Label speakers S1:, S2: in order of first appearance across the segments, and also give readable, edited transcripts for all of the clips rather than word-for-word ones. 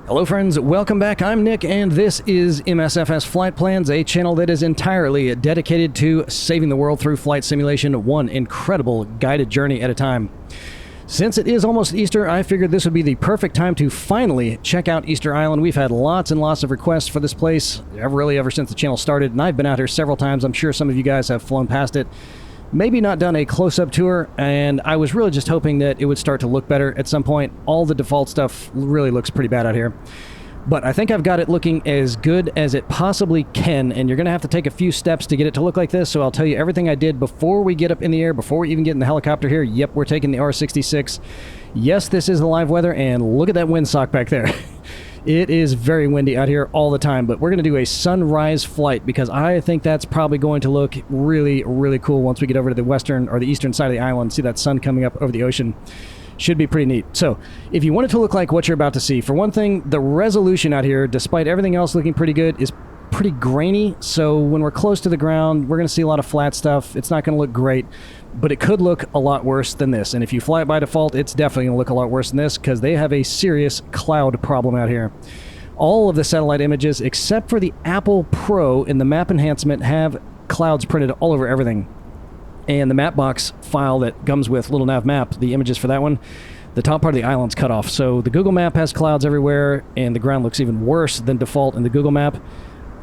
S1: Hello friends, welcome back. I'm Nick and this is MSFS Flight Plans, a channel that is entirely dedicated to saving the world through flight simulation, one incredible guided journey at a time. Since it is almost Easter, I figured this would be the perfect time to finally check out Easter Island. We've had lots and lots of requests for this place, ever since the channel started, and I've been out here several times. I'm sure some of you guys have flown past it. Maybe not done a close-up tour, and I was really just hoping that it would start to look better at some point. All the default stuff really looks pretty bad out here. But I think I've got it looking as good as it possibly can, and you're going to have to take a few steps to get it to look like this, so I'll tell you everything I did before we get up in the air, before we even get in the helicopter here. Yep, we're taking the R66. Yes, this is the live weather, and look at that windsock back there. It is very windy out here all the time, but we're going to do a sunrise flight because I think that's probably going to look really, really cool once we get over to the western or the eastern side of the island. See that sun coming up over the ocean. Should be pretty neat. So, if you want it to look like what you're about to see, for one thing, the resolution out here, despite everything else looking pretty good, is pretty grainy. So, when we're close to the ground, we're going to see a lot of flat stuff. It's not going to look great, but it could look a lot worse than this. And if you fly it by default, it's definitely going to look a lot worse than this because they have a serious cloud problem out here. All of the satellite images, except for the Apple Pro in the map enhancement, have clouds printed all over everything. And the Mapbox file that comes with Little Nav Map, the images for that one, the top part of the island's cut off. So the Google Map has clouds everywhere, and the ground looks even worse than default in the Google Map.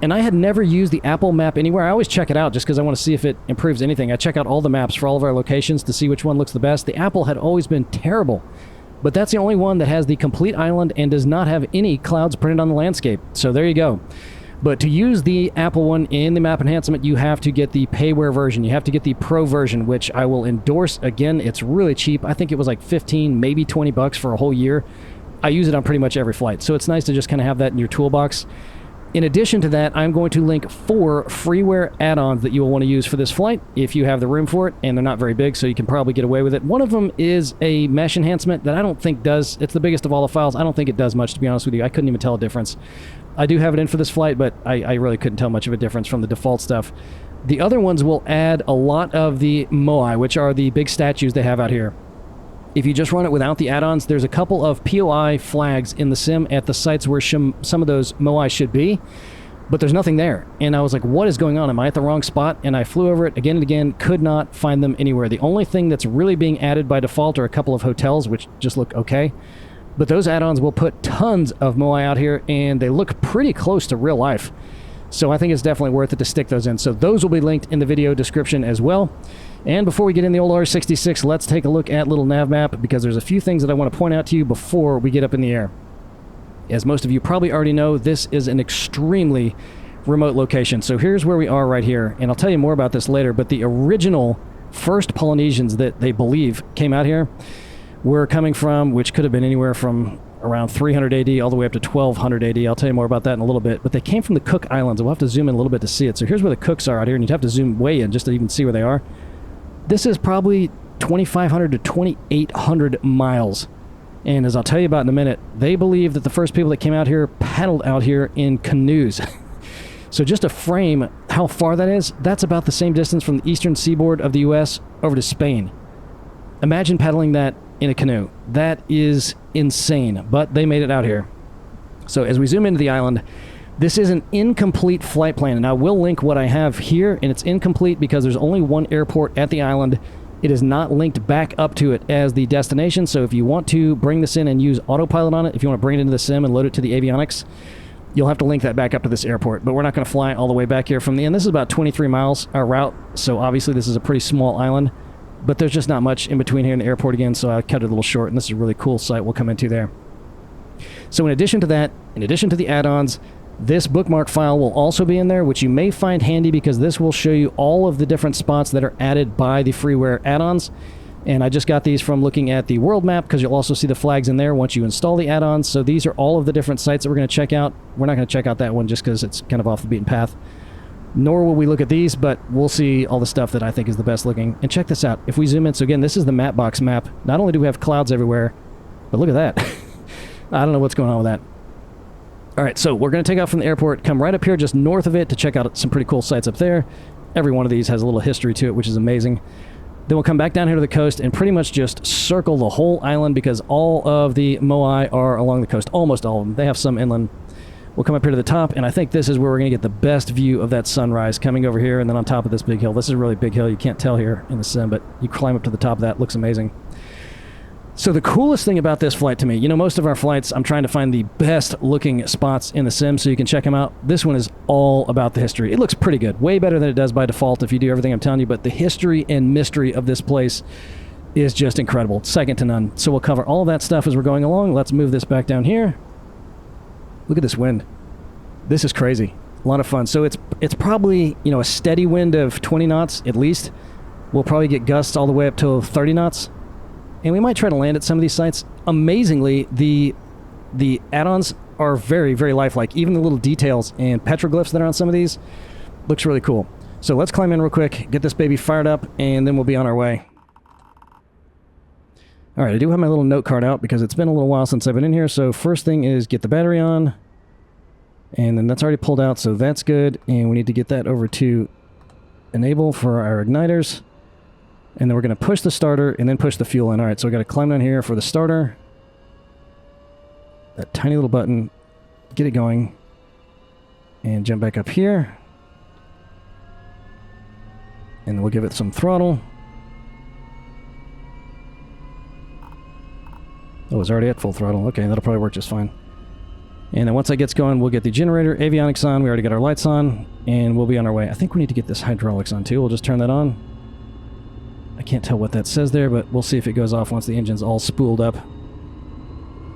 S1: And I had never used the Apple Map anywhere. I always check it out just because I want to see if it improves anything. I check out all the maps for all of our locations to see which one looks the best. The Apple had always been terrible, but that's the only one that has the complete island and does not have any clouds printed on the landscape. So there you go. But to use the Apple one in the map enhancement, you have to get the payware version. You have to get the Pro version, which I will endorse. Again, it's really cheap. I think it was like 15, maybe 20 bucks for a whole year. I use it on pretty much every flight, so it's nice to just kind of have that in your toolbox. In addition to that, I'm going to link 4 freeware add-ons that you will want to use for this flight if you have the room for it, and they're not very big, so you can probably get away with it. One of them is a mesh enhancement that I don't think does, it's the biggest of all the files. I don't think it does much, to be honest with you. I couldn't even tell a difference. I do have it in for this flight, but I really couldn't tell much of a difference from the default stuff. The other ones will add a lot of the Moai, which are the big statues they have out here. If you just run it without the add-ons, there's a couple of POI flags in the sim at the sites where some of those Moai should be, but there's nothing there. And I was like, what is going on? Am I at the wrong spot? And I flew over it again and again, could not find them anywhere. The only thing that's really being added by default are a couple of hotels, which just look okay. But those add-ons will put tons of Moai out here, and they look pretty close to real life. So I think it's definitely worth it to stick those in. So those will be linked in the video description as well. And before we get in the old R66, let's take a look at Little Nav Map, because there's a few things that I want to point out to you before we get up in the air. As most of you probably already know, this is an extremely remote location. So here's where we are right here, and I'll tell you more about this later, but the original first Polynesians that they believe came out here were coming from, which could have been anywhere from around 300 AD all the way up to 1200 AD. I'll tell you more about that in a little bit. But they came from the Cook Islands. We'll have to zoom in a little bit to see it. So here's where the Cooks are out here, and you'd have to zoom way in just to even see where they are. This is probably 2,500 to 2,800 miles. And as I'll tell you about in a minute, they believe that the first people that came out here paddled out here in canoes. So just to frame how far that is, that's about the same distance from the eastern seaboard of the U.S. over to Spain. Imagine paddling that in a canoe. That is insane, but they made it out here. So as we zoom into the island, this is an incomplete flight plan, and I will link what I have here, and it's incomplete because there's only one airport at the island. It is not linked back up to it as the destination, so if you want to bring this in and use autopilot on it, if you want to bring it into the sim and load it to the avionics, you'll have to link that back up to this airport, but we're not going to fly all the way back here from the end. This is about 23 miles our route, so obviously this is a pretty small island. But there's just not much in between here and the airport again, so I cut it a little short, and this is a really cool site we'll come into there. So in addition to that, in addition to the add-ons, this bookmark file will also be in there, which you may find handy because this will show you all of the different spots that are added by the freeware add-ons. And I just got these from looking at the world map because you'll also see the flags in there once you install the add-ons. So these are all of the different sites that we're going to check out. We're not going to check out that one just because it's kind of off the beaten path. Nor will we look at these, but we'll see all the stuff that I think is the best looking. And check this out. If we zoom in, so again, this is the Mapbox map. Not only do we have clouds everywhere, but look at that. I don't know what's going on with that. All right, so we're going to take off from the airport, come right up here just north of it to check out some pretty cool sites up there. Every one of these has a little history to it, which is amazing. Then we'll come back down here to the coast and pretty much just circle the whole island because all of the Moai are along the coast. Almost all of them. They have some inland. We'll come up here to the top, and I think this is where we're going to get the best view of that sunrise coming over here and then on top of this big hill. This is a really big hill. You can't tell here in the sim, but you climb up to the top of that. It looks amazing. So the coolest thing about this flight to me, you know, most of our flights, I'm trying to find the best looking spots in the sim so you can check them out. This one is all about the history. It looks pretty good. Way better than it does by default if you do everything I'm telling you, but the history and mystery of this place is just incredible. Second to none. So we'll cover all of that stuff as we're going along. Let's move this back down here. Look at this wind. This is crazy. A lot of fun. So it's probably, you know, a steady wind of 20 knots at least. We'll probably get gusts all the way up to 30 knots. And we might try to land at some of these sites. Amazingly, the add-ons are very, very lifelike. Even the little details and petroglyphs that are on some of these looks really cool. So let's climb in real quick, get this baby fired up, and then we'll be on our way. All right, I do have my little note card out because it's been a little while since I've been in here. So first thing is get the battery on. And then that's already pulled out, so that's good. And we need to get that over to enable for our igniters. And then we're going to push the starter and then push the fuel in. All right, so we got to climb down here for the starter. That tiny little button. Get it going. And jump back up here. And we'll give it some throttle. Oh, it's already at full throttle. Okay, that'll probably work just fine. And then once that gets going, we'll get the generator, avionics on. We already got our lights on, and we'll be on our way. I think we need to get this hydraulics on too. We'll just turn that on. I can't tell what that says there, but we'll see if it goes off once the engine's all spooled up.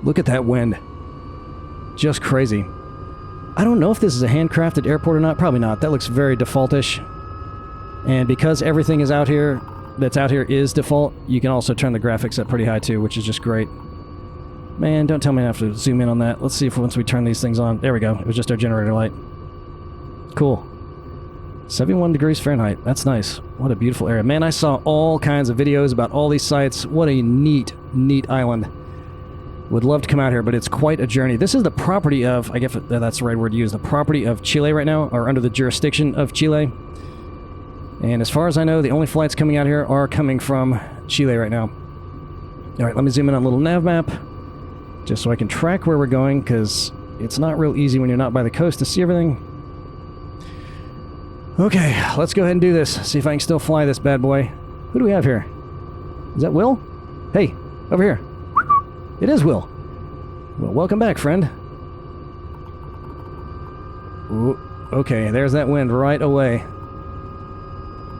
S1: Look at that wind. Just crazy. I don't know if this is a handcrafted airport or not. Probably not. That looks very defaultish. And because everything is out here, that's out here is default, you can also turn the graphics up pretty high too, which is just great. Man, don't tell me I have to zoom in on that. Let's see if once we turn these things on... There we go. It was just our generator light. Cool. 71 degrees Fahrenheit. That's nice. What a beautiful area. Man, I saw all kinds of videos about all these sites. What a neat, neat island. Would love to come out here, but it's quite a journey. This is the property of... I guess that's the right word to use. The property of Chile right now, or under the jurisdiction of Chile. And as far as I know, the only flights coming out here are coming from Chile right now. All right, let me zoom in on a little nav map. Just so I can track where we're going, because it's not real easy when you're not by the coast to see everything. Okay, let's go ahead and do this. See if I can still fly this bad boy. Who do we have here? Is that Will? Hey, over here. It is Will. Well, welcome back, friend. Ooh, okay, there's that wind right away.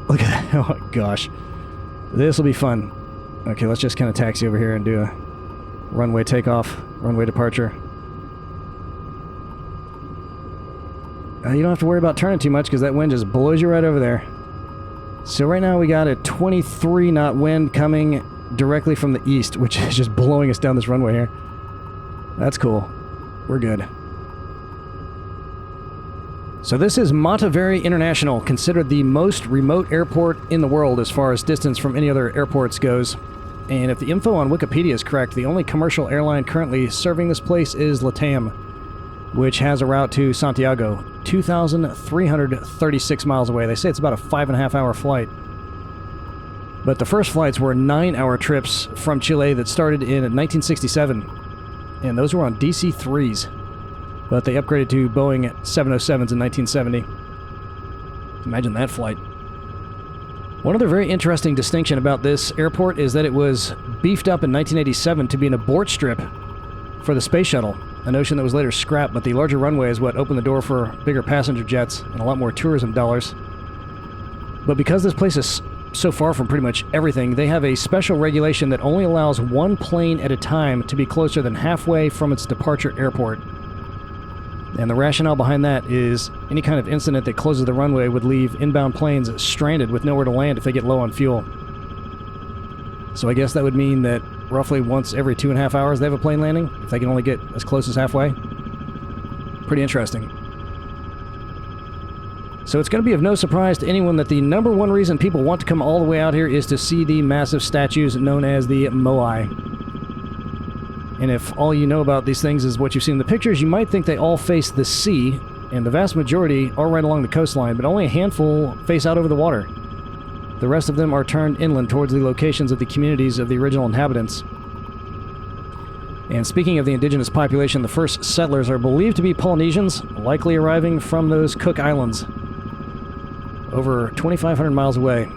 S1: Look at that. Oh my gosh. This will be fun. Okay, let's just kind of taxi over here and do a runway takeoff, runway departure. You don't have to worry about turning too much because that wind just blows you right over there. So right now we got a 23 knot wind coming directly from the east, which is just blowing us down this runway here. That's cool. We're good. So this is Mataveri International, considered the most remote airport in the world as far as distance from any other airports goes. And if the info on Wikipedia is correct, the only commercial airline currently serving this place is LATAM, which has a route to Santiago, 2,336 miles away. They say it's about a 5.5-hour flight. But the first flights were 9-hour trips from Chile that started in 1967. And those were on DC-3s. But they upgraded to Boeing 707s in 1970. Imagine that flight. One other very interesting distinction about this airport is that it was beefed up in 1987 to be an abort strip for the space shuttle, a notion that was later scrapped, but the larger runway is what opened the door for bigger passenger jets and a lot more tourism dollars. But because this place is so far from pretty much everything, they have a special regulation that only allows one plane at a time to be closer than halfway from its departure airport. And the rationale behind that is any kind of incident that closes the runway would leave inbound planes stranded with nowhere to land if they get low on fuel. So I guess that would mean that roughly once every 2.5 hours they have a plane landing, if they can only get as close as halfway. Pretty interesting. So it's going to be of no surprise to anyone that the number one reason people want to come all the way out here is to see the massive statues known as the Moai. And if all you know about these things is what you've seen in the pictures, you might think they all face the sea, and the vast majority are right along the coastline, but only a handful face out over the water. The rest of them are turned inland towards the locations of the communities of the original inhabitants. And speaking of the indigenous population, the first settlers are believed to be Polynesians, likely arriving from those Cook Islands, over 2,500 miles away,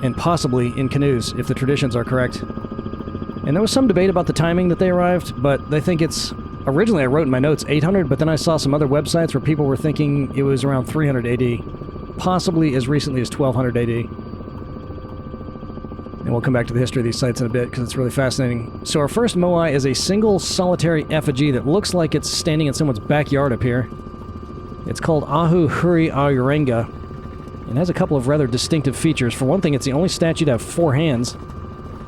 S1: and possibly in canoes, if the traditions are correct. And there was some debate about the timing that they arrived, but they think it's... Originally I wrote in my notes 800, but then I saw some other websites where people were thinking it was around 300 AD, possibly as recently as 1200 AD. And we'll come back to the history of these sites in a bit, because it's really fascinating. So our first Moai is a single solitary effigy that looks like it's standing in someone's backyard up here. It's called Ahu Huri Aurenga, and has a couple of rather distinctive features. For one thing, it's the only statue to have 4 hands.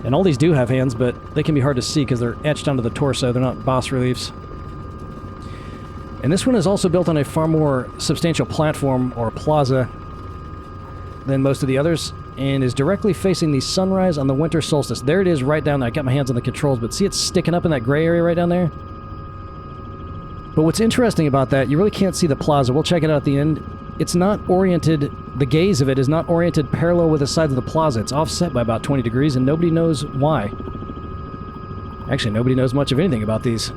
S1: And all these do have hands, but they can be hard to see because they're etched onto the torso. They're not bas reliefs. And this one is also built on a far more substantial platform, or plaza, than most of the others, and is directly facing the sunrise on the winter solstice. There it is right down there. I got my hands on the controls, but see it's sticking up in that gray area right down there? But what's interesting about that, you really can't see the plaza. We'll check it out at the end. It's not oriented, the gaze of it is not oriented parallel with the sides of the plaza. It's offset by about 20 degrees, and nobody knows why. Actually, nobody knows much of anything about these,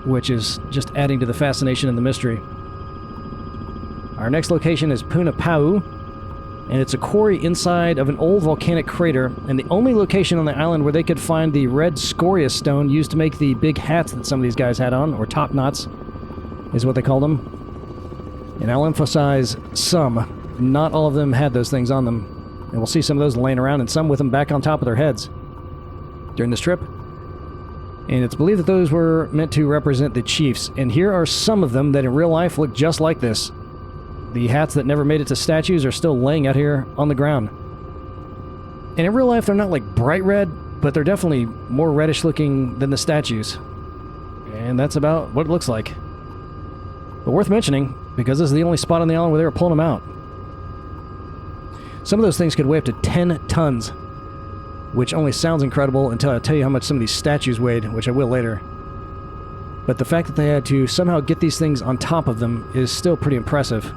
S1: which is just adding to the fascination and the mystery. Our next location is Punapau, and it's a quarry inside of an old volcanic crater, and the only location on the island where they could find the red scoria stone used to make the big hats that some of these guys had on, or top knots, is what they called them. And I'll emphasize some. Not all of them had those things on them. And we'll see some of those laying around, and some with them back on top of their heads during this trip. And it's believed that those were meant to represent the chiefs. And here are some of them that in real life look just like this. The hats that never made it to statues are still laying out here on the ground. And in real life, they're not like bright red, but they're definitely more reddish looking than the statues. And that's about what it looks like. But worth mentioning, because this is the only spot on the island where they were pulling them out. Some of those things could weigh up to 10 tons, which only sounds incredible until I tell you how much some of these statues weighed, which I will later. But the fact that they had to somehow get these things on top of them is still pretty impressive.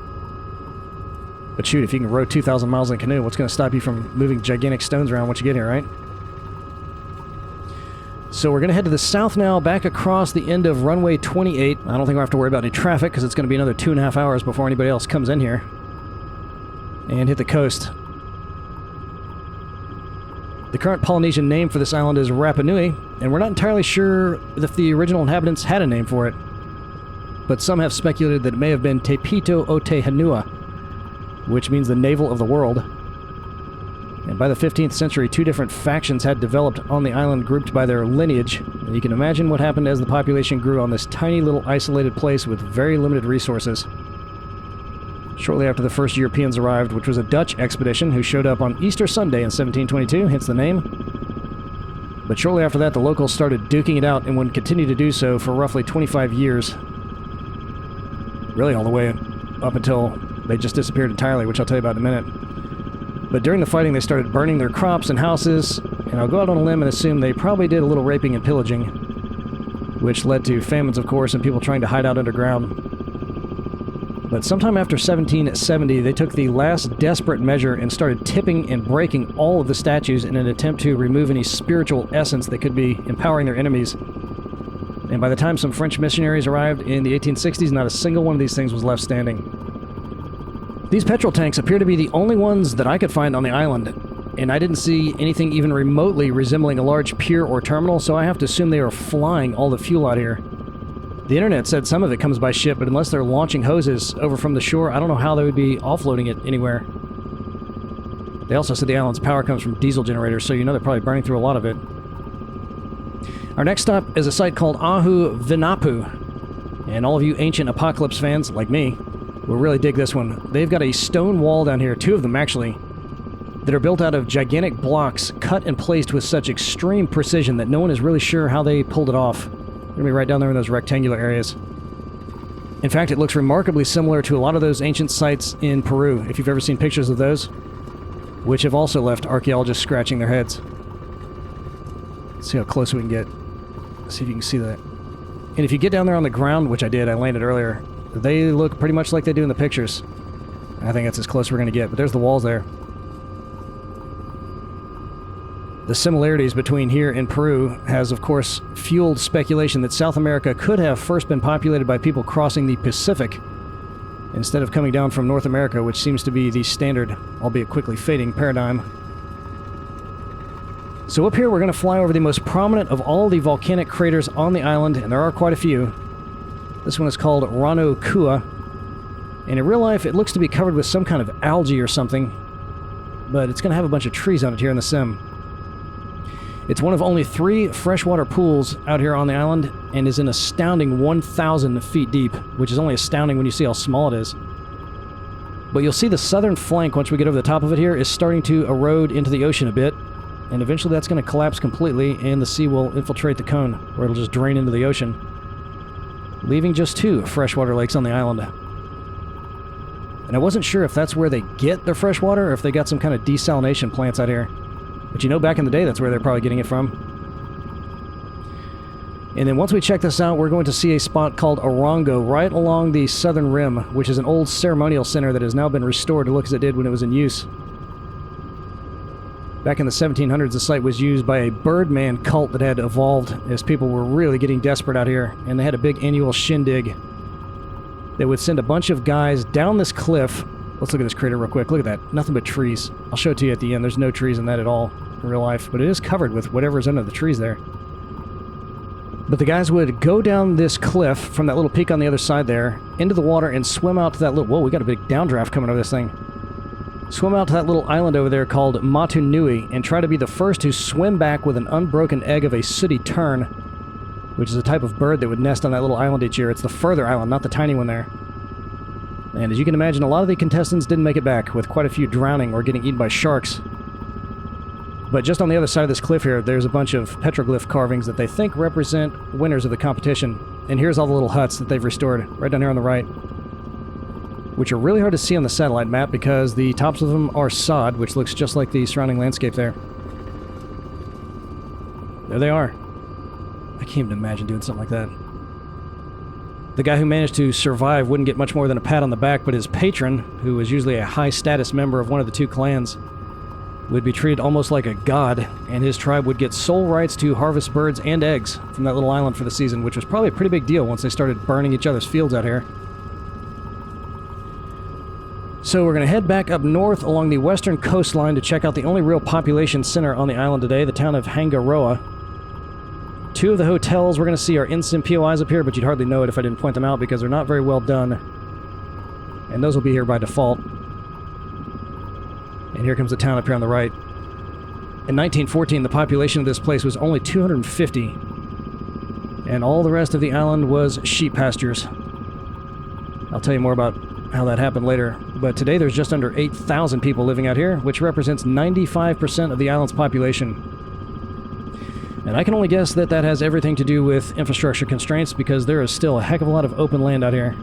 S1: But shoot, if you can row 2,000 miles in a canoe, what's going to stop you from moving gigantic stones around once you get here, right? So we're going to head to the south now, back across the end of runway 28. I don't think we'll have to worry about any traffic, because it's going to be another 2.5 hours before anybody else comes in here. And hit the coast. The current Polynesian name for this island is Rapa Nui, and we're not entirely sure if the original inhabitants had a name for it. But some have speculated that it may have been Te Pito o Te Hanua, which means the navel of the world. And by the 15th century, 2 different factions had developed on the island, grouped by their lineage. And you can imagine what happened as the population grew on this tiny little isolated place with very limited resources. Shortly after the first Europeans arrived, which was a Dutch expedition who showed up on Easter Sunday in 1722, hence the name. But shortly after that, the locals started duking it out and would continue to do so for roughly 25 years. Really all the way up until they just disappeared entirely, which I'll tell you about in a minute. But during the fighting, they started burning their crops and houses, and I'll go out on a limb and assume they probably did a little raping and pillaging, which led to famines, of course, and people trying to hide out underground. But sometime after 1770, they took the last desperate measure and started tipping and breaking all of the statues in an attempt to remove any spiritual essence that could be empowering their enemies. And by the time some French missionaries arrived in the 1860s, not a single one of these things was left standing. These petrol tanks appear to be the only ones that I could find on the island, and I didn't see anything even remotely resembling a large pier or terminal, so I have to assume they are flying all the fuel out here. The internet said some of it comes by ship, but unless they're launching hoses over from the shore, I don't know how they would be offloading it anywhere. They also said the island's power comes from diesel generators, so you know they're probably burning through a lot of it. Our next stop is a site called Ahu Vinapu, and all of you ancient apocalypse fans, like me, will really dig this one. They've got a stone wall down here, 2 of them actually, that are built out of gigantic blocks cut and placed with such extreme precision that no one is really sure how they pulled it off. They're going to be right down there in those rectangular areas. In fact, it looks remarkably similar to a lot of those ancient sites in Peru, if you've ever seen pictures of those, which have also left archaeologists scratching their heads. Let's see how close we can get. See if you can see that. And if you get down there on the ground, which I did, I landed earlier, they look pretty much like they do in the pictures. I think that's as close as we're going to get, but there's the walls there. The similarities between here and Peru has, of course, fueled speculation that South America could have first been populated by people crossing the Pacific instead of coming down from North America, which seems to be the standard, albeit quickly fading, paradigm. So up here, we're going to fly over the most prominent of all the volcanic craters on the island, and there are quite a few. This one is called Ranu Raraku, and in real life, it looks to be covered with some kind of algae or something, but it's going to have a bunch of trees on it here in the sim. It's one of only 3 freshwater pools out here on the island, and is an astounding 1,000 feet deep, which is only astounding when you see how small it is. But you'll see the southern flank, once we get over the top of it here, is starting to erode into the ocean a bit, and eventually that's going to collapse completely, and the sea will infiltrate the cone, or it'll just drain into the ocean, leaving just 2 freshwater lakes on the island. And I wasn't sure if that's where they get their fresh water, or if they got some kind of desalination plants out here. But you know, back in the day, that's where they're probably getting it from. And then once we check this out, we're going to see a spot called Orongo right along the southern rim, which is an old ceremonial center that has now been restored to look as it did when it was in use. Back in the 1700s, the site was used by a birdman cult that had evolved as people were really getting desperate out here, and they had a big annual shindig. They would send a bunch of guys down this cliff. Let's look at this crater real quick. Look at that. Nothing but trees. I'll show it to you at the end. There's no trees in that at all in real life, but it is covered with whatever's under the trees there. But the guys would go down this cliff from that little peak on the other side there, into the water, and swim out to that little... Whoa, we got a big downdraft coming over this thing. Swim out to that little island over there called Mataveri Nui, and try to be the first to swim back with an unbroken egg of a sooty tern, which is a type of bird that would nest on that little island each year. It's the further island, not the tiny one there. And as you can imagine, a lot of the contestants didn't make it back, with quite a few drowning or getting eaten by sharks. But just on the other side of this cliff here, there's a bunch of petroglyph carvings that they think represent winners of the competition. And here's all the little huts that they've restored, right down here on the right, which are really hard to see on the satellite map because the tops of them are sod, which looks just like the surrounding landscape there. There they are. I can't even imagine doing something like that. The guy who managed to survive wouldn't get much more than a pat on the back, but his patron, who was usually a high-status member of one of the 2 clans, would be treated almost like a god, and his tribe would get sole rights to harvest birds and eggs from that little island for the season, which was probably a pretty big deal once they started burning each other's fields out here. So we're going to head back up north along the western coastline to check out the only real population center on the island today, the town of Hanga Roa. 2 of the hotels we're going to see are instant POIs up here, but you'd hardly know it if I didn't point them out because they're not very well done. And those will be here by default. And here comes the town up here on the right. In 1914, the population of this place was only 250. And all the rest of the island was sheep pastures. I'll tell you more about how that happened later. But today there's just under 8,000 people living out here, which represents 95% of the island's population. And I can only guess that that has everything to do with infrastructure constraints because there is still a heck of a lot of open land out here.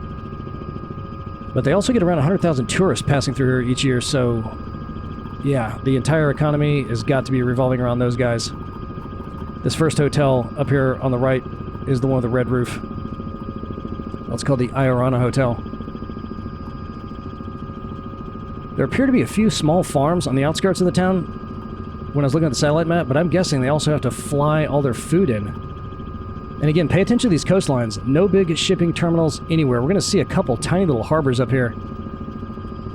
S1: But they also get around 100,000 tourists passing through here each year, so yeah, the entire economy has got to be revolving around those guys. This first hotel up here on the right is the one with the red roof. It's called the Iorana Hotel. There appear to be a few small farms on the outskirts of the town when I was looking at the satellite map, but I'm guessing they also have to fly all their food in. And again, pay attention to these coastlines. No big shipping terminals anywhere. We're going to see a couple tiny little harbors up here.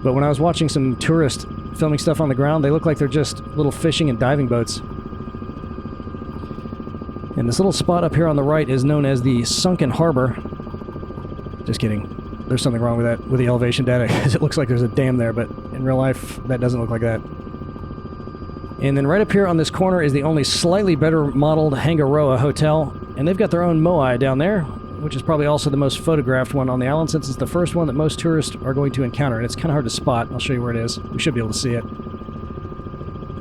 S1: But when I was watching some tourists filming stuff on the ground, they look like they're just little fishing and diving boats. And this little spot up here on the right is known as the Sunken Harbor. Just kidding. There's something wrong with that, with the elevation data, because it looks like there's a dam there, but in real life, that doesn't look like that. And then right up here on this corner is the only slightly better modeled Hanga Roa hotel, and they've got their own Moai down there, which is probably also the most photographed one on the island since it's the first one that most tourists are going to encounter, and it's kind of hard to spot. I'll show you where it is. We should be able to see it.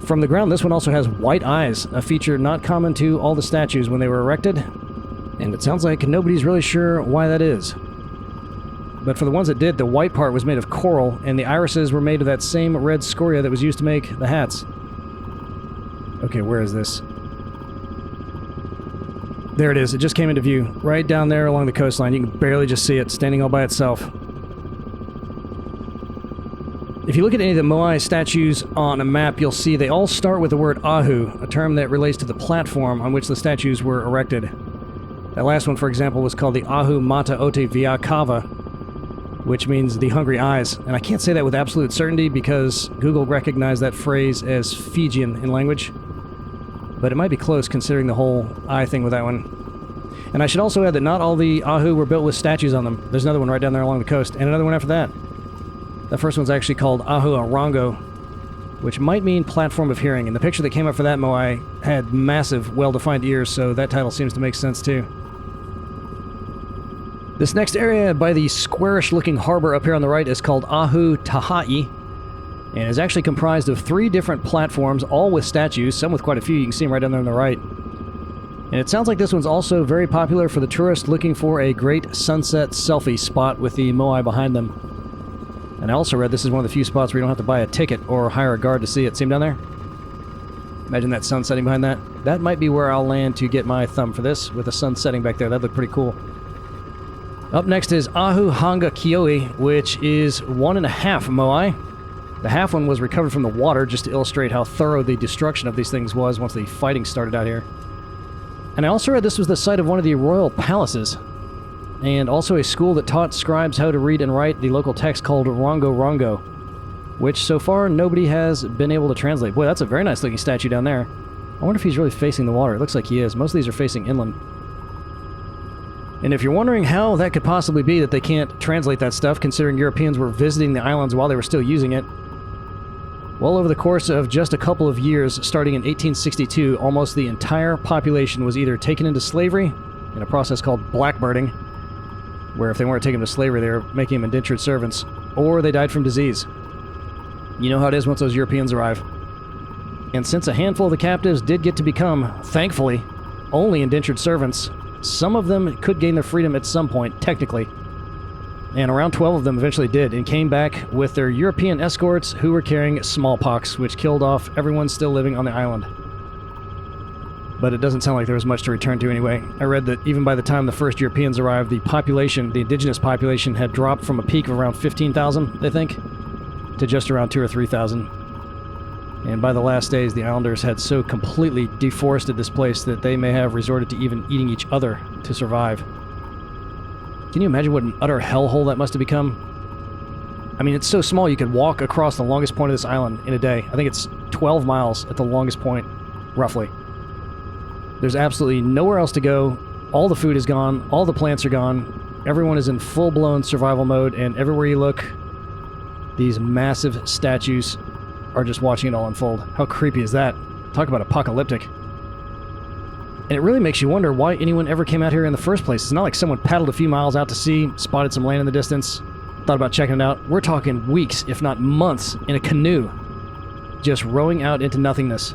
S1: From the ground, this one also has white eyes, a feature not common to all the statues when they were erected, and it sounds like nobody's really sure why that is. But for the ones that did, the white part was made of coral, and the irises were made of that same red scoria that was used to make the hats. Okay, where is this? There it is. It just came into view. Right down there along the coastline. You can barely just see it, standing all by itself. If If you look at any of the Moai statues on a map, you'll see they all start with the word ahu, a term that relates to the platform on which the statues were erected. That last one, for example, was called the Ahu Mata Ote Via Kava, which means the hungry eyes. And I can't say that with absolute certainty because Google recognized that phrase as Fijian in language. But it might be close considering the whole eye thing with that one. And I should also add that not all the ahu were built with statues on them. There's another one right down there along the coast, and another one after that. The first one's actually called Ahu Arango, which might mean platform of hearing. And the picture that came up for that Moai had massive, well-defined ears, so that title seems to make sense too. This next area by the squarish-looking harbor up here on the right is called Ahu Tahai, and is actually comprised of 3 different platforms, all with statues, some with quite a few. You can see them right down there on the right. And it sounds like this one's also very popular for the tourist looking for a great sunset selfie spot with the Moai behind them. And I also read this is one of the few spots where you don't have to buy a ticket or hire a guard to see it. See him down there? Imagine that sun setting behind that. That might be where I'll land to get my thumb for this, with the sun setting back there. That'd look pretty cool. Up next is Ahu Hanga Kioi, which is 1.5 Moai. The half one was recovered from the water just to illustrate how thorough the destruction of these things was once the fighting started out here. And I also read this was the site of one of the royal palaces, and also a school that taught scribes how to read and write the local text called Rongo Rongo, which so far nobody has been able to translate. Boy, that's a very nice looking statue down there. I wonder if he's really facing the water. It looks like he is. Most of these are facing inland. And if you're wondering how that could possibly be that they can't translate that stuff, considering Europeans were visiting the islands while they were still using it, well, over the course of just a couple of years, starting in 1862, almost the entire population was either taken into slavery in a process called blackbirding, where if they weren't taken to slavery, they were making them indentured servants, or they died from disease. You know how it is once those Europeans arrive. And since a handful of the captives did get to become, thankfully, only indentured servants, some of them could gain their freedom at some point, technically. And around 12 of them eventually did, and came back with their European escorts who were carrying smallpox, which killed off everyone still living on the island. But it doesn't sound like there was much to return to anyway. I read that even by the time the first Europeans arrived, the population, the indigenous population, had dropped from a peak of around 15,000, they think, to just around 2,000 or 3,000. And by the last days, the islanders had so completely deforested this place that they may have resorted to even eating each other to survive. Can you imagine what an utter hellhole that must have become? I mean, it's so small you could walk across the longest point of this island in a day. I think it's 12 miles at the longest point, roughly. There's absolutely nowhere else to go. All the food is gone. All the plants are gone. Everyone is in full-blown survival mode, and everywhere you look, these massive statues are just watching it all unfold. How creepy is that? Talk about apocalyptic. And it really makes you wonder why anyone ever came out here in the first place. It's not like someone paddled a few miles out to sea, spotted some land in the distance, thought about checking it out. We're talking weeks, if not months, in a canoe, just rowing out into nothingness.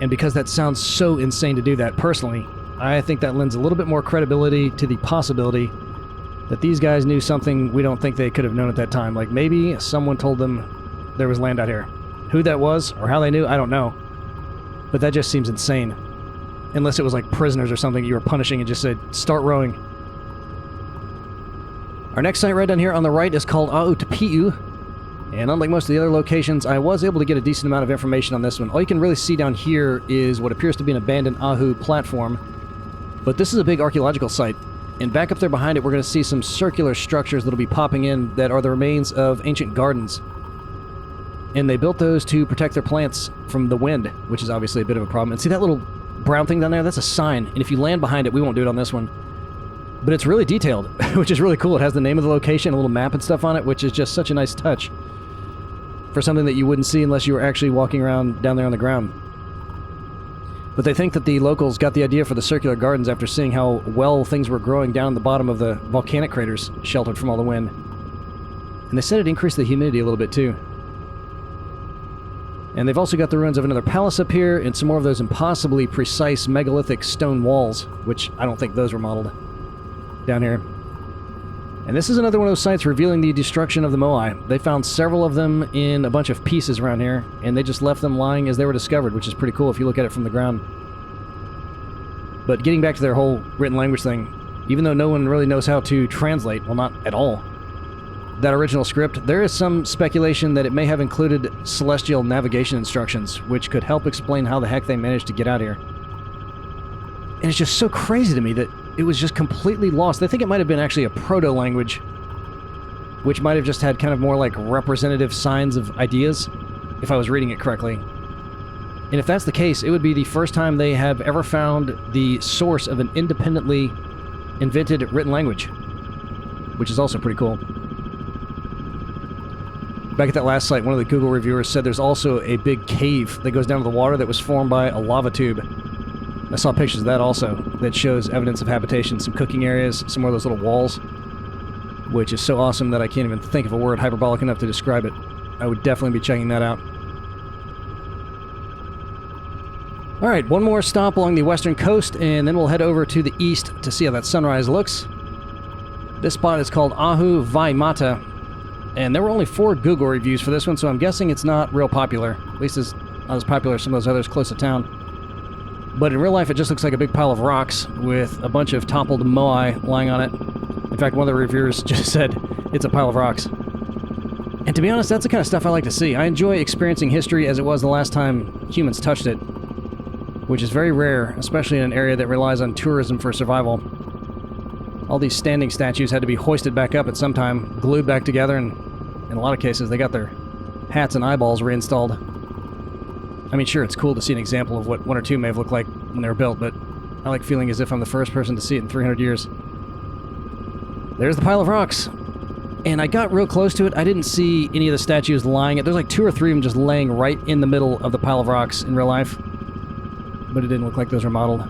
S1: And because that sounds so insane to do that, personally, I think that lends a little bit more credibility to the possibility that these guys knew something we don't think they could have known at that time. Like maybe someone told them there was land out here. Who that was, or how they knew, I don't know. But that just seems insane. Unless it was like prisoners or something you were punishing and just said, start rowing. Our next site right down here on the right is called Autapi'u. And unlike most of the other locations, I was able to get a decent amount of information on this one. All you can really see down here is what appears to be an abandoned Ahu platform. But this is a big archaeological site. And back up there behind it, we're going to see some circular structures that'll be popping in that are the remains of ancient gardens. And they built those to protect their plants from the wind, which is obviously a bit of a problem. And see that little brown thing down there? That's a sign. And if you land behind it, we won't do it on this one. But it's really detailed, which is really cool. It has the name of the location, a little map and stuff on it, which is just such a nice touch for something that you wouldn't see unless you were actually walking around down there on the ground. But they think that the locals got the idea for the circular gardens after seeing how well things were growing down in the bottom of the volcanic craters, sheltered from all the wind. And they said it increased the humidity a little bit too. And they've also got the ruins of another palace up here, and some more of those impossibly precise megalithic stone walls, which I don't think those were modeled, down here. And this is another one of those sites revealing the destruction of the Moai. They found several of them in a bunch of pieces around here, and they just left them lying as they were discovered, which is pretty cool if you look at it from the ground. But getting back to their whole written language thing, even though no one really knows how to translate, well, not at all, that original script, there is some speculation that it may have included celestial navigation instructions, which could help explain how the heck they managed to get out here. And it's just so crazy to me that it was just completely lost. I think it might have been actually a proto-language, which might have just had kind of more like representative signs of ideas, if I was reading it correctly. And if that's the case, it would be the first time they have ever found the source of an independently invented written language, which is also pretty cool. Back at that last site, one of the Google reviewers said there's also a big cave that goes down to the water that was formed by a lava tube. I saw pictures of that also, that shows evidence of habitation, some cooking areas, some more of those little walls, which is so awesome that I can't even think of a word hyperbolic enough to describe it. I would definitely be checking that out. Alright, one more stop along the western coast, and then we'll head over to the east to see how that sunrise looks. This spot is called Ahu Vai Mata, and there were only 4 Google reviews for this one, so I'm guessing it's not real popular. At least it's not as popular as some of those others close to town. But in real life, it just looks like a big pile of rocks with a bunch of toppled moai lying on it. In fact, one of the reviewers just said it's a pile of rocks. And to be honest, that's the kind of stuff I like to see. I enjoy experiencing history as it was the last time humans touched it, which is very rare, especially in an area that relies on tourism for survival. All these standing statues had to be hoisted back up at some time, glued back together, and in a lot of cases, they got their hats and eyeballs reinstalled. I mean, sure, it's cool to see an example of what 1 or 2 may have looked like when they were built, but I like feeling as if I'm the first person to see it in 300 years. There's the pile of rocks. And I got real close to it. I didn't see any of the statues lying. There's like 2 or 3 of them just laying right in the middle of the pile of rocks in real life. But it didn't look like those were modeled.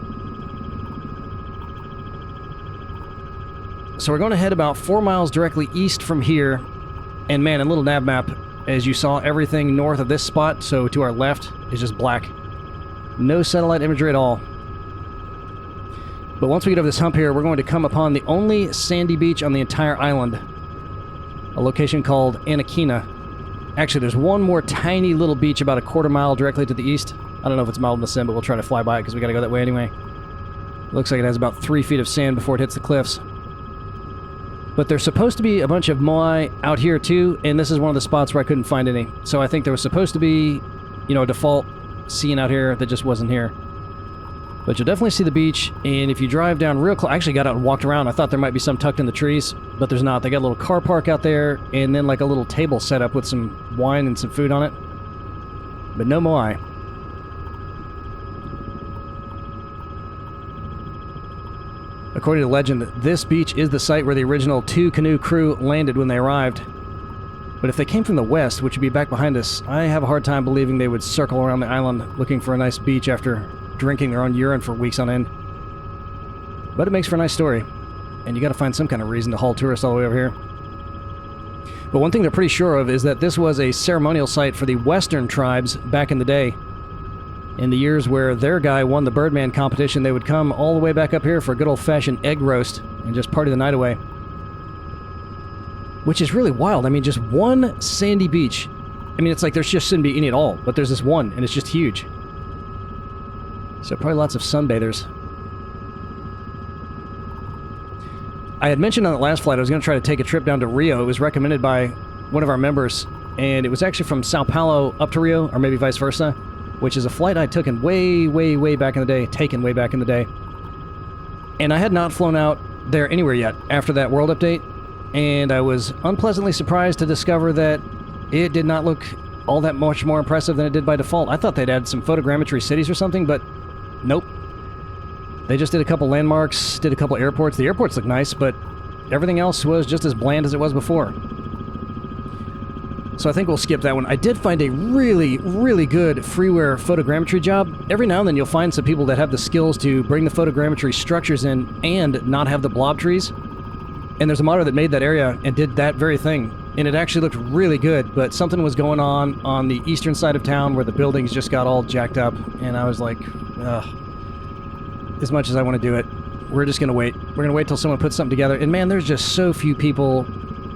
S1: So we're going to head about 4 miles directly east from here. And man, in a little nav map, as you saw, everything north of this spot, so to our left, is just black. No satellite imagery at all. But once we get over this hump here, we're going to come upon the only sandy beach on the entire island. A location called Anakena. Actually, there's one more tiny little beach about a 1/4 mile directly to the east. I don't know if it's modeled in the sim, but we'll try to fly by it because we got to go that way anyway. It looks like it has about 3 feet of sand before it hits the cliffs. But there's supposed to be a bunch of moai out here too, and this is one of the spots where I couldn't find any. So I think there was supposed to be, you know, a default scene out here that just wasn't here. But you'll definitely see the beach, and if you drive down real close... I actually got out and walked around. I thought there might be some tucked in the trees, but there's not. They got a little car park out there, and then like a little table set up with some wine and some food on it. But no moai. According to legend, this beach is the site where the original 2-canoe crew landed when they arrived. But if they came from the west, which would be back behind us, I have a hard time believing they would circle around the island looking for a nice beach after drinking their own urine for weeks on end. But it makes for a nice story, and you gotta find some kind of reason to haul tourists all the way over here. But one thing they're pretty sure of is that this was a ceremonial site for the western tribes back in the day. In the years where their guy won the Birdman competition, they would come all the way back up here for a good old-fashioned egg roast and just party the night away. Which is really wild. I mean, just one sandy beach. I mean, it's like there just shouldn't be any at all, but there's this one, and it's just huge. So probably lots of sunbathers. I had mentioned on the last flight I was going to try to take a trip down to Rio. It was recommended by one of our members, and it was actually from Sao Paulo up to Rio, or maybe vice versa, which is a flight I took in way back in the day. And I had not flown out there anywhere yet after that world update, and I was unpleasantly surprised to discover that it did not look all that much more impressive than it did by default. I thought they'd add some photogrammetry cities or something, but nope. They just did a couple landmarks, did a couple airports. The airports look nice, but everything else was just as bland as it was before. So I think we'll skip that one. I did find a really good freeware photogrammetry job. Every now and then you'll find some people that have the skills to bring the photogrammetry structures in and not have the blob trees. And there's a modder that made that area and did that very thing. And it actually looked really good, but something was going on the eastern side of town where the buildings just got all jacked up. And I was like, ugh. As much as I want to do it, we're just going to wait. We're going to wait till someone puts something together. And man, there's just so few people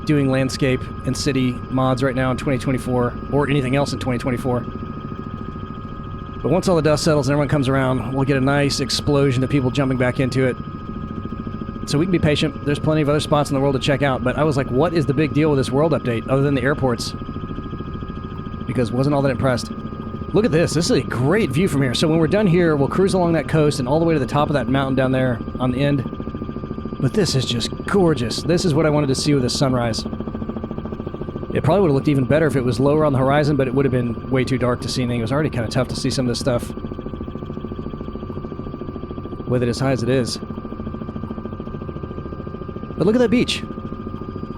S1: doing landscape and city mods right now in 2024, or anything else in 2024. But once all the dust settles and everyone comes around, we'll get a nice explosion of people jumping back into it. So we can be patient. There's plenty of other spots in the world to check out, but I was like, what is the big deal with this world update other than the airports? Because wasn't all that impressed. Look at this. This is a great view from here. So when we're done here, we'll cruise along that coast and all the way to the top of that mountain down there on the end. But this is just gorgeous. This is what I wanted to see with the sunrise. It probably would have looked even better if it was lower on the horizon, but it would have been way too dark to see anything. It was already kind of tough to see some of this stuff with it as high as it is. But look at that beach.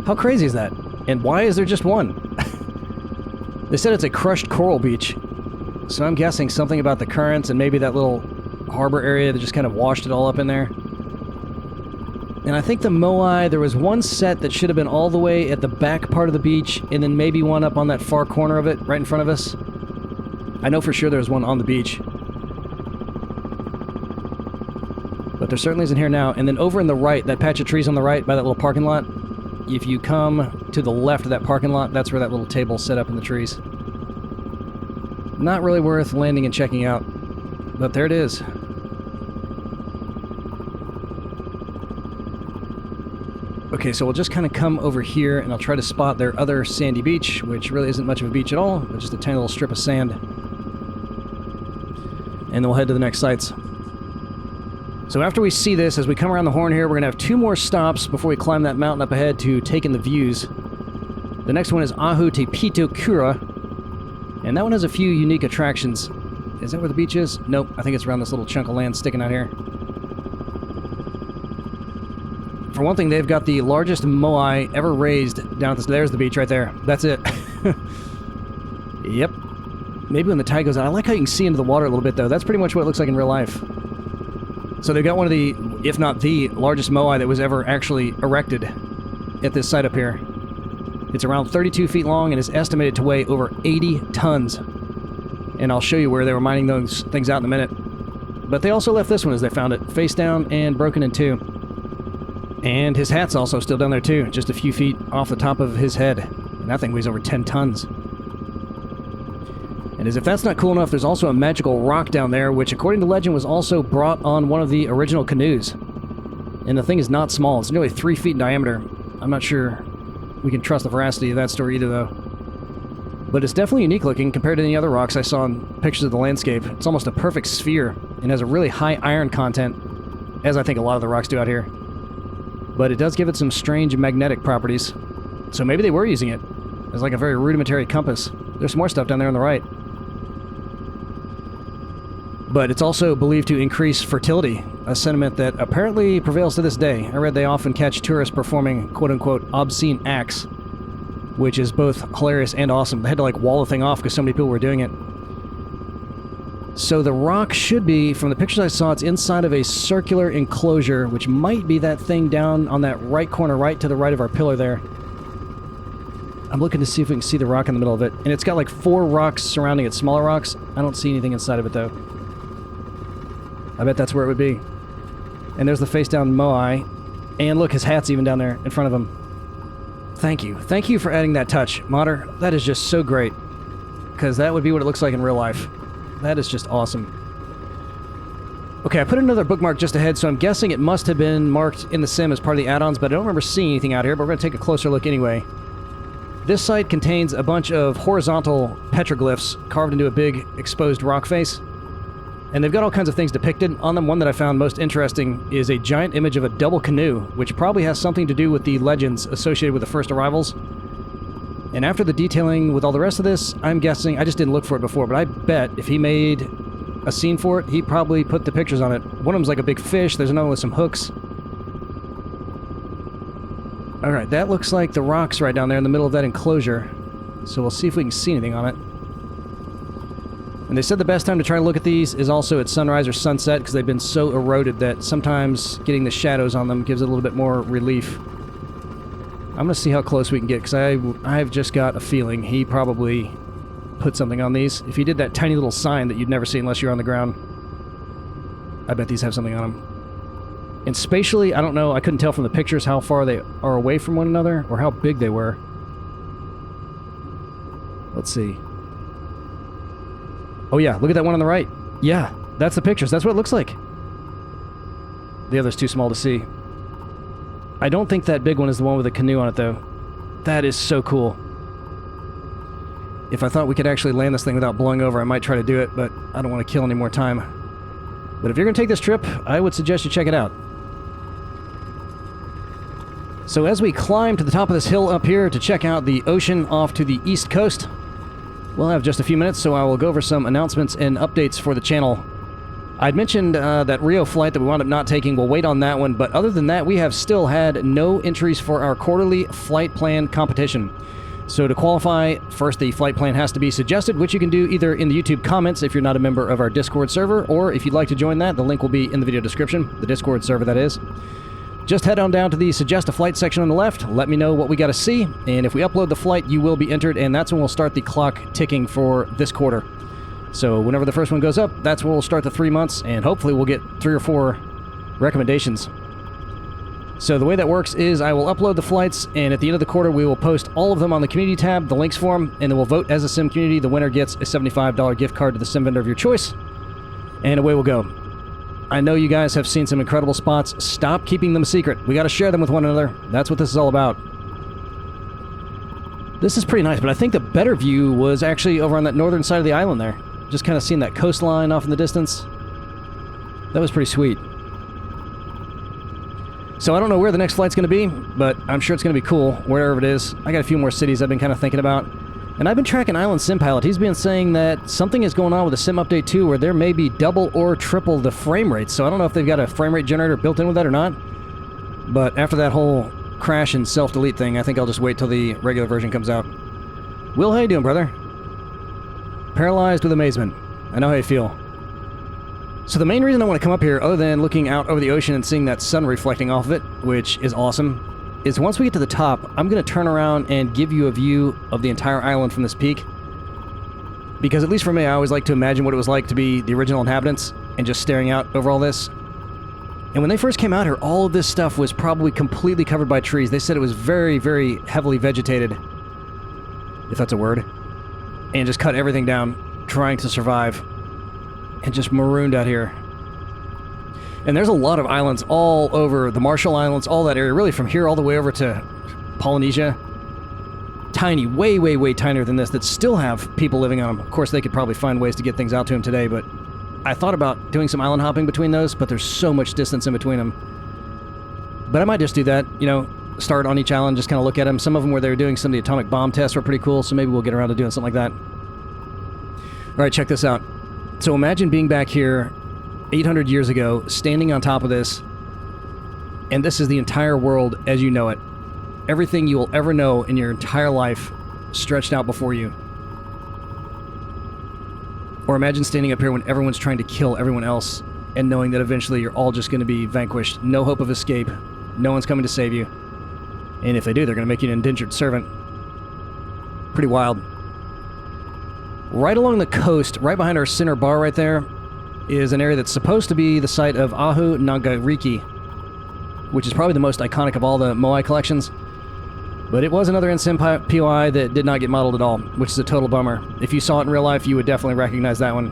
S1: How crazy is that? And why is there just one? They said it's a crushed coral beach, so I'm guessing something about the currents and maybe that little harbor area that just kind of washed it all up in there. And I think the Moai, there was one set that should have been all the way at the back part of the beach, and then maybe one up on that far corner of it, right in front of us. I know for sure there was one on the beach. But there certainly isn't here now. And then over in the right, that patch of trees on the right by that little parking lot, if you come to the left of that parking lot, that's where that little table's set up in the trees. Not really worth landing and checking out, but there it is. Okay, so we'll just kind of come over here and I'll try to spot their other sandy beach, which really isn't much of a beach at all, but just a tiny little strip of sand. And then we'll head to the next sites. So after we see this, as we come around the horn here, we're going to have 2 more stops before we climb that mountain up ahead to take in the views. The next one is Ahu Te Pito Kura, and that one has a few unique attractions. Is that where the beach is? Nope, I think it's around this little chunk of land sticking out here. For one thing, they've got the largest Moai ever raised down at this. There's the beach right there. That's it. Yep. Maybe when the tide goes out. I like how you can see into the water a little bit, though. That's pretty much what it looks like in real life. So they've got one of the, if not the, largest Moai that was ever actually erected at this site up here. It's around 32 feet long and is estimated to weigh over 80 tons. And I'll show you where they were mining those things out in a minute. But they also left this one as they found it, face down and broken in 2. And his hat's also still down there too, just a few feet off the top of his head. And that thing weighs over 10 tons. And as if that's not cool enough, there's also a magical rock down there, which according to legend was also brought on one of the original canoes. And the thing is not small, it's nearly 3 feet in diameter. I'm not sure we can trust the veracity of that story either though. But it's definitely unique looking compared to any other rocks I saw in pictures of the landscape. It's almost a perfect sphere and has a really high iron content, as I think a lot of the rocks do out here. But it does give it some strange magnetic properties. So maybe they were using it as like a very rudimentary compass. There's some more stuff down there on the right. But it's also believed to increase fertility, a sentiment that apparently prevails to this day. I read they often catch tourists performing quote-unquote obscene acts, which is both hilarious and awesome. They had to like wall the thing off because so many people were doing it. So the rock should be, from the pictures I saw, it's inside of a circular enclosure, which might be that thing down on that right corner, right to the right of our pillar there. I'm looking to see if we can see the rock in the middle of it. And it's got like 4 rocks surrounding it, smaller rocks. I don't see anything inside of it though. I bet that's where it would be. And there's the face down Moai. And look, his hat's even down there in front of him. Thank you. Thank you for adding that touch, Modder. That is just so great. Because that would be what it looks like in real life. That is just awesome. Okay, I put another bookmark just ahead, so I'm guessing it must have been marked in the sim as part of the add-ons, but I don't remember seeing anything out here, but we're going to take a closer look anyway. This site contains a bunch of horizontal petroglyphs carved into a big exposed rock face. And they've got all kinds of things depicted on them. One that I found most interesting is a giant image of a double canoe, which probably has something to do with the legends associated with the first arrivals. And after the detailing with all the rest of this, I'm guessing, I just didn't look for it before, but I bet if he made a scene for it, he probably put the pictures on it. One of them's like a big fish, there's another one with some hooks. Alright, that looks like the rocks right down there in the middle of that enclosure. So we'll see if we can see anything on it. And they said the best time to try to look at these is also at sunrise or sunset because they've been so eroded that sometimes getting the shadows on them gives it a little bit more relief. I'm going to see how close we can get because I've just got a feeling he probably put something on these. If he did that tiny little sign that you'd never see unless you're on the ground, I bet these have something on them. And spatially, I don't know, I couldn't tell from the pictures how far they are away from one another or how big they were. Let's see. Oh yeah, look at that one on the right. Yeah, that's the pictures. That's what it looks like. The other's too small to see. I don't think that big one is the one with a canoe on it, though. That is so cool. If I thought we could actually land this thing without blowing over, I might try to do it, but I don't want to kill any more time. But if you're going to take this trip, I would suggest you check it out. So as we climb to the top of this hill up here to check out the ocean off to the east coast, we'll have just a few minutes, so I will go over some announcements and updates for the channel. I'd mentioned that Rio flight that we wound up not taking. We'll wait on that one, but other than that, we have still had no entries for our quarterly flight plan competition. So to qualify, first the flight plan has to be suggested, which you can do either in the YouTube comments if you're not a member of our Discord server, or if you'd like to join that, the link will be in the video description, the Discord server that is. Just head on down to the Suggest a Flight section on the left, let me know what we got to see, and if we upload the flight, you will be entered, and that's when we'll start the clock ticking for this quarter. So whenever the first one goes up, that's where we'll start the 3 months, and hopefully we'll get 3 or 4 recommendations. So the way that works is I will upload the flights, and at the end of the quarter we will post all of them on the community tab, the links for them, and then we'll vote as a sim community. The winner gets a $75 gift card to the sim vendor of your choice, and away we'll go. I know you guys have seen some incredible spots. Stop keeping them a secret. We got to share them with one another. That's what this is all about. This is pretty nice, but I think the better view was actually over on that northern side of the island there. Just kind of seeing that coastline off in the distance. That was pretty sweet. So I don't know where the next flight's going to be, but I'm sure it's going to be cool, wherever it is. I got a few more cities I've been kind of thinking about. And I've been tracking Island Sim Pilot. He's been saying that something is going on with the Sim Update 2 where there may be double or triple the frame rates. So I don't know if they've got a frame rate generator built in with that or not. But after that whole crash and self-delete thing, I think I'll just wait till the regular version comes out. Will, how you doing, brother? Paralyzed with amazement. I know how you feel. So the main reason I want to come up here, other than looking out over the ocean and seeing that sun reflecting off of it, which is awesome, is once we get to the top, I'm going to turn around and give you a view of the entire island from this peak. Because at least for me, I always like to imagine what it was like to be the original inhabitants and just staring out over all this. And when they first came out here, all of this stuff was probably completely covered by trees. They said it was very, very heavily vegetated, if that's a word, and just cut everything down, trying to survive. And just marooned out here. And there's a lot of islands all over the Marshall Islands, all that area, really from here all the way over to Polynesia. Tiny, way, way, way tinier than this, that still have people living on them. Of course, they could probably find ways to get things out to them today, but I thought about doing some island hopping between those, but there's so much distance in between them. But I might just do that, you know, start on each island, just kind of look at them. Some of them where they were doing some of the atomic bomb tests were pretty cool, so maybe we'll get around to doing something like that. All right, check this out. So imagine being back here 800 years ago, standing on top of this, and this is the entire world as you know it. Everything you will ever know in your entire life stretched out before you. Or imagine standing up here when everyone's trying to kill everyone else and knowing that eventually you're all just going to be vanquished. No hope of escape. No one's coming to save you. And if they do, they're going to make you an indentured servant. Pretty wild. Right along the coast, right behind our center bar right there, is an area that's supposed to be the site of Ahu Nagariki, which is probably the most iconic of all the Moai collections. But it was another NSIM POI that did not get modeled at all, which is a total bummer. If you saw it in real life, you would definitely recognize that one.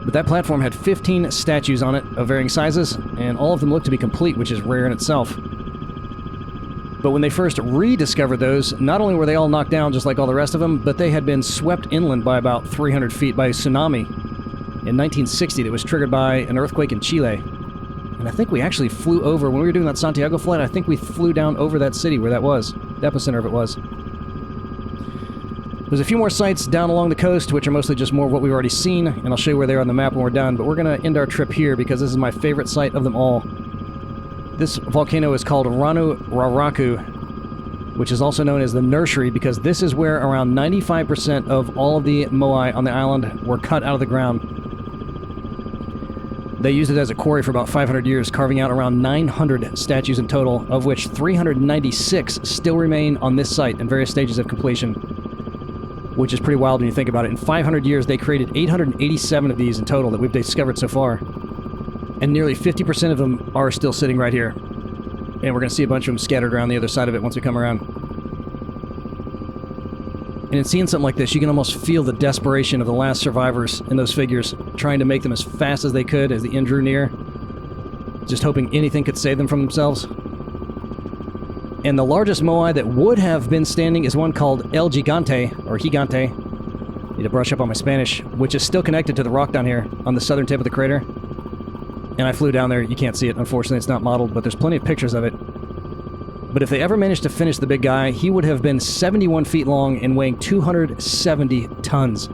S1: But that platform had 15 statues on it of varying sizes, and all of them looked to be complete, which is rare in itself. But when they first rediscovered those, not only were they all knocked down just like all the rest of them, but they had been swept inland by about 300 feet by a tsunami in 1960 that was triggered by an earthquake in Chile. And I think we actually flew over, when we were doing that Santiago flight, I think we flew down over that city where that was. The epicenter of it was. There's a few more sites down along the coast, which are mostly just more of what we've already seen, and I'll show you where they are on the map when we're done, but we're going to end our trip here because this is my favorite site of them all. This volcano is called Ranu Raraku, which is also known as the nursery because this is where around 95% of all of the Moai on the island were cut out of the ground. They used it as a quarry for about 500 years, carving out around 900 statues in total, of which 396 still remain on this site in various stages of completion, which is pretty wild when you think about it. In 500 years, they created 887 of these in total that we've discovered so far. And nearly 50% of them are still sitting right here. And we're going to see a bunch of them scattered around the other side of it once we come around. And in seeing something like this, you can almost feel the desperation of the last survivors in those figures, trying to make them as fast as they could as the end drew near. just hoping anything could save them from themselves. And the largest Moai that would have been standing is one called El Gigante, or Gigante. Need to brush up on my Spanish, which is still connected to the rock down here on the southern tip of the crater. And I flew down there. You can't see it, unfortunately. It's not modeled, but there's plenty of pictures of it. But if they ever managed to finish the big guy, he would have been 71 feet long and weighing 270 tons.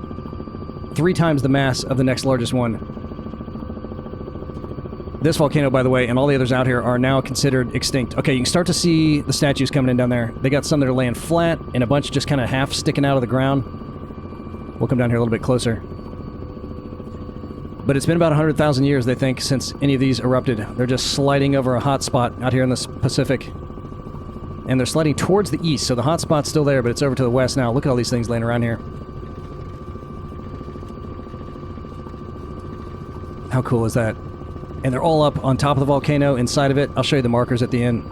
S1: 3 times the mass of the next largest one. This volcano, by the way, and all the others out here are now considered extinct. Okay, you can start to see the statues coming in down there. They got some that are laying flat and a bunch just kind of half sticking out of the ground. We'll come down here a little bit closer. But it's been about 100,000 years, they think, since any of these erupted. They're just sliding over a hot spot out here in the Pacific. And they're sliding towards the east, so the hot spot's still there, but it's over to the west now. Look at all these things laying around here. How cool is that? And they're all up on top of the volcano, inside of it. I'll show you the markers at the end.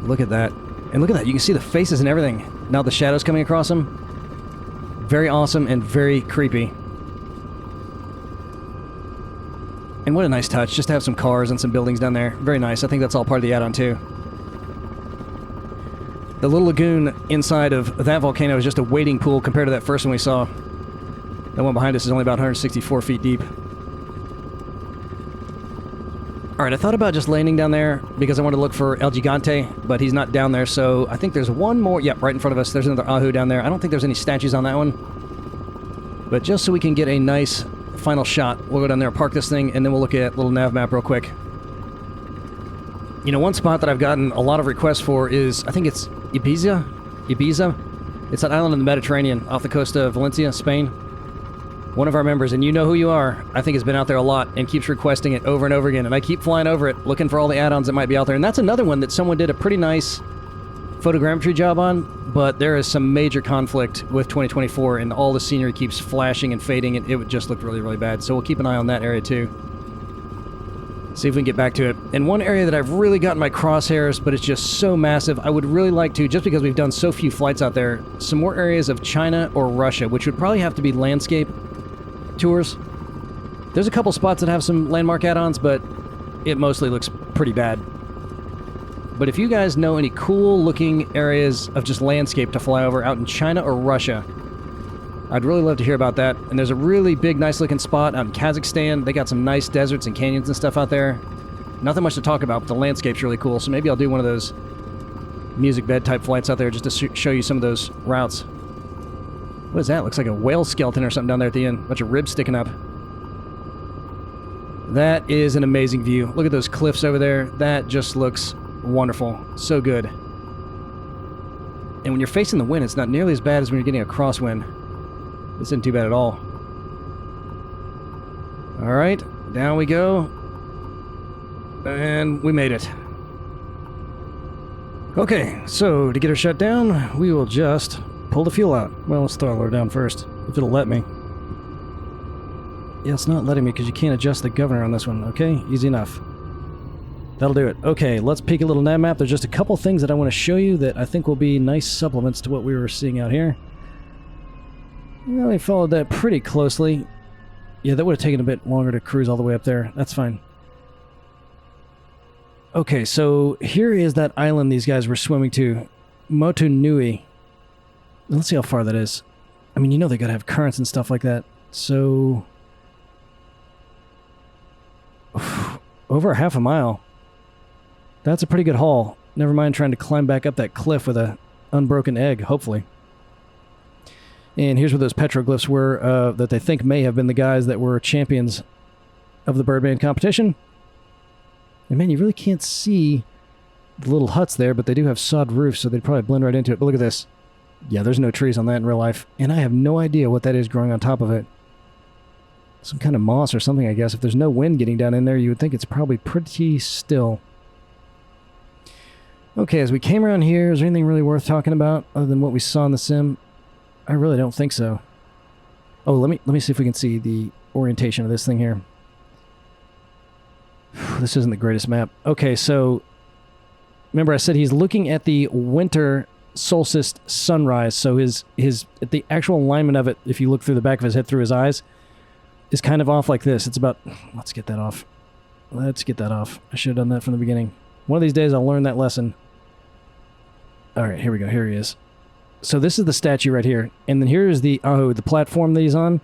S1: Look at that. And look at that. You can see the faces and everything. Now the shadows coming across them. Very awesome and very creepy. And what a nice touch, just to have some cars and some buildings down there. Very nice. I think that's all part of the add-on, too. The little lagoon inside of that volcano is just a wading pool compared to that first one we saw. That one behind us is only about 164 feet deep. Alright, I thought about just landing down there because I wanted to look for El Gigante, but he's not down there, so I think there's one more. Yep, right in front of us. There's another Ahu down there. I don't think there's any statues on that one. But just so we can get a nice final shot, we'll go down there and park this thing, and then we'll look at a little nav map real quick. You know, one spot that I've gotten a lot of requests for is, I think it's Ibiza? It's an island in the Mediterranean off the coast of Valencia, Spain. One of our members, and you know who you are, I think has been out there a lot and keeps requesting it over and over again. And I keep flying over it, looking for all the add-ons that might be out there. And that's another one that someone did a pretty nice photogrammetry job on, but there is some major conflict with 2024, and all the scenery keeps flashing and fading, and it would just look really, really bad. So we'll keep an eye on that area too. See if we can get back to it. And one area that I've really gotten my crosshairs, but it's just so massive, I would really like to, just because we've done so few flights out there, some more areas of China or Russia, which would probably have to be landscape tours. There's a couple spots that have some landmark add-ons, but it mostly looks pretty bad. But if you guys know any cool looking areas of just landscape to fly over out in China or Russia, I'd really love to hear about that. And there's a really big, nice looking spot out in Kazakhstan. They got some nice deserts and canyons and stuff out there. Nothing much to talk about, but the landscape's really cool. So maybe I'll do one of those music bed type flights out there just to show you some of those routes. What is that? Looks like a whale skeleton or something down there at the end. Bunch of ribs sticking up. That is an amazing view. Look at those cliffs over there. That just looks wonderful. So good. And when you're facing the wind, it's not nearly as bad as when you're getting a crosswind. This isn't too bad at all. Alright, down we go. And we made it. Okay, so to get her shut down, we will just pull the fuel out. Well, let's throttle her down first, if it'll let me. Yeah, it's not letting me because you can't adjust the governor on this one, okay? Easy enough. That'll do it. Okay, let's peek a little nav map. There's just a couple things that I want to show you that I think will be nice supplements to what we were seeing out here. Well, we followed that pretty closely. Yeah, that would have taken a bit longer to cruise all the way up there. That's fine. Okay, so here is that island these guys were swimming to. Rapa Nui. Let's see how far that is. I mean, you know they gotta have currents and stuff like that. So... over half a mile. That's a pretty good haul. Never mind trying to climb back up that cliff with a unbroken egg, hopefully. And here's where those petroglyphs were that they think may have been the guys that were champions of the Birdman competition. And man, you really can't see the little huts there, but they do have sod roofs, so they'd probably blend right into it. But look at this. Yeah, there's no trees on that in real life. And I have no idea what that is growing on top of it. Some kind of moss or something, I guess. If there's no wind getting down in there, you would think it's probably pretty still. Okay, as we came around here, is there anything really worth talking about other than what we saw in the sim? I really don't think so. Oh, let me see if we can see the orientation of this thing here. This isn't the greatest map. Okay, so remember I said he's looking at the winter solstice sunrise, so his at the actual alignment of it, if you look through the back of his head through his eyes, is kind of off like this. It's about... Let's get that off. Let's get that off. I should have done that from the beginning. One of these days I'll learn that lesson. Alright, here we go. Here he is. So this is the statue right here. And then here is the platform that he's on.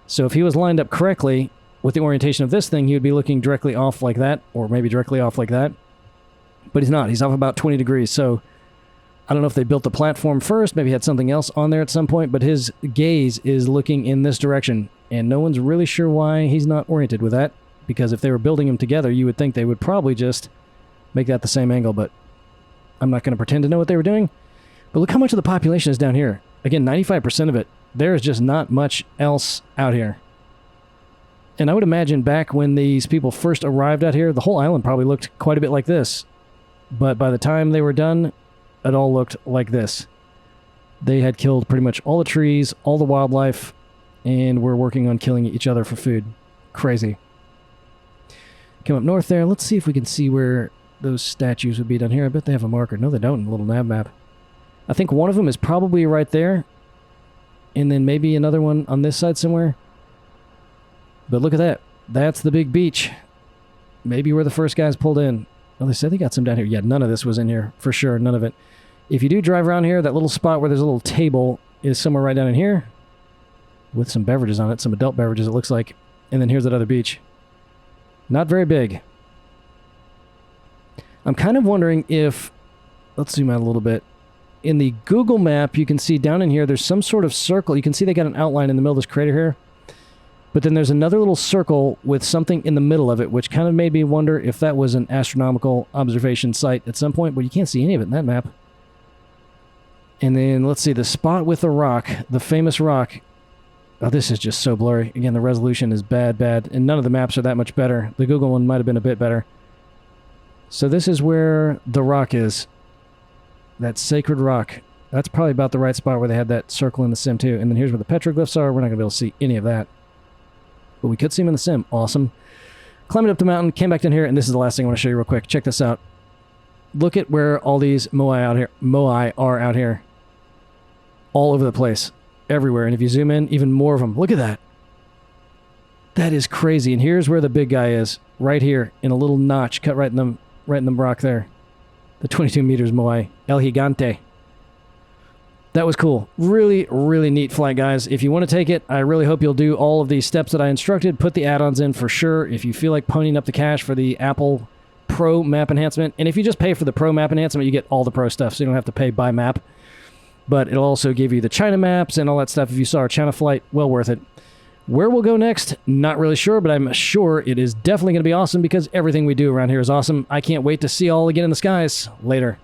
S1: So if he was lined up correctly with the orientation of this thing, he would be looking directly off like that, or maybe directly off like that. But he's not. He's off about 20 degrees. So I don't know if they built the platform first, maybe had something else on there at some point, but his gaze is looking in this direction. And no one's really sure why he's not oriented with that, because if they were building them together, you would think they would probably just make that the same angle, but I'm not going to pretend to know what they were doing. But look how much of the population is down here. Again, 95% of it. There is just not much else out here. And I would imagine back when these people first arrived out here, the whole island probably looked quite a bit like this. But by the time they were done, it all looked like this. They had killed pretty much all the trees, all the wildlife, and were working on killing each other for food. Crazy. Come up north there. Let's see if we can see where those statues would be down here. I bet they have a marker. No, they don't. A little nav map. I think one of them is probably right there. And then maybe another one on this side somewhere. But look at that. That's the big beach. Maybe where the first guys pulled in. Well, they said they got some down here. Yeah, none of this was in here. For sure, none of it. If you do drive around here, that little spot where there's a little table is somewhere right down in here. With some beverages on it. Some adult beverages, it looks like. And then here's that other beach. Not very big. I'm kind of wondering if... Let's zoom out a little bit. In the Google map, you can see down in here, there's some sort of circle. You can see they got an outline in the middle of this crater here. But then there's another little circle with something in the middle of it, which kind of made me wonder if that was an astronomical observation site at some point, but you can't see any of it in that map. And then, let's see, the spot with the rock, the famous rock. Oh, this is just so blurry. Again, the resolution is bad, and none of the maps are that much better. The Google one might have been a bit better. So this is where the rock is. That sacred rock. That's probably about the right spot where they had that circle in the sim too. And then here's where the petroglyphs are. We're not going to be able to see any of that. But we could see them in the sim. Awesome. Climbed up the mountain, came back down here, and this is the last thing I want to show you real quick. Check this out. Look at where all these Moai are out here. All over the place. Everywhere. And if you zoom in, even more of them. Look at that. That is crazy. And here's where the big guy is. Right here in a little notch cut right in the rock there. The 22 meters Moai. El Gigante. That was cool. Really, really neat flight, guys. If you want to take it, I really hope you'll do all of these steps that I instructed. Put the add-ons in for sure. If you feel like ponying up the cash for the Apple Pro map enhancement. And if you just pay for the Pro map enhancement, you get all the Pro stuff, so you don't have to pay by map. But it'll also give you the China maps and all that stuff. If you saw our China flight, well worth it. Where we'll go next, not really sure, but I'm sure it is definitely going to be awesome because everything we do around here is awesome. I can't wait to see you all again in the skies. Later.